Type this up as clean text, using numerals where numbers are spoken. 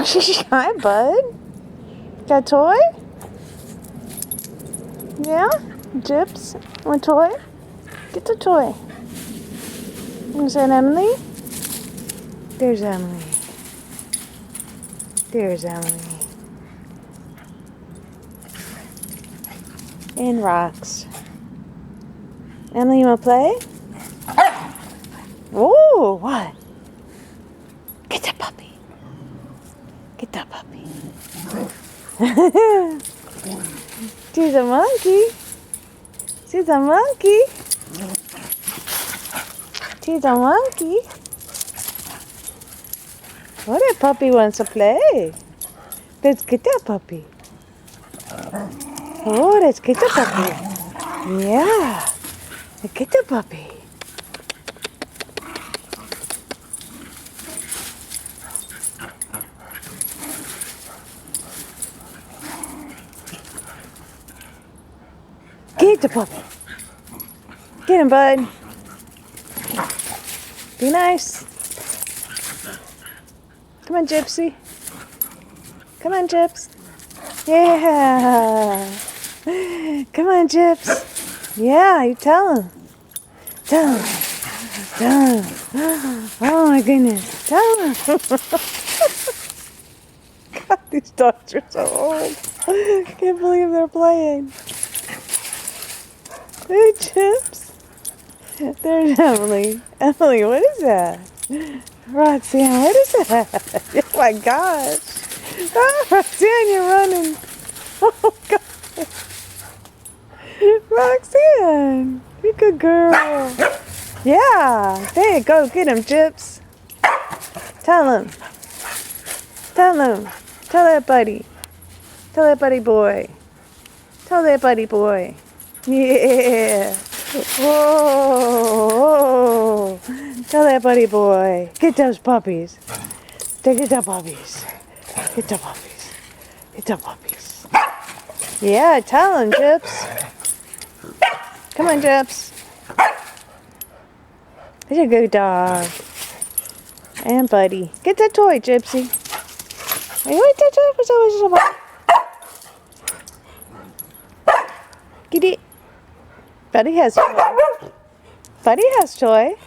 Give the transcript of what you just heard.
Hi, bud. Got a toy? Yeah? Gyps? Want a toy? Get the toy. Is that Emily? There's Emily. There's Emily. And rocks. Emily, you want to play? Oh, what? Get that puppy. Get that puppy. She's a monkey. She's a monkey. She's a monkey. Oh, that puppy wants to play. Let's get that puppy. Oh, let's get the puppy. Yeah. Let's get the puppy. Get the puppy. Get him, bud. Be nice. Come on, Gypsy. Come on, Gyps. Yeah. Come on, Gyps. Yeah, you tell him. Tell him. Tell him. Oh, my goodness. Tell him. God, these dogs are so old. Can't believe they're playing. Hey, Gyps. There's Emily. Emily, what is that? Roxanne, what is that? Oh my gosh. Oh, Roxanne, you're running. Oh God. Roxanne, you good girl. Yeah, there you go. Get him, Gyps. Tell him. Tell him. Tell that buddy. Tell that buddy boy. Tell that buddy boy. Yeah. Whoa. Tell that buddy boy. Get those puppies. Get the puppies. Get the puppies. Get the puppies. Yeah, tell him, Gyps. Come on, Gyps. He's a good dog. And buddy. Get that toy, Gypsy. Hey, wait, that toy was always about. Get it. Buddy has toy. Buddy has toy.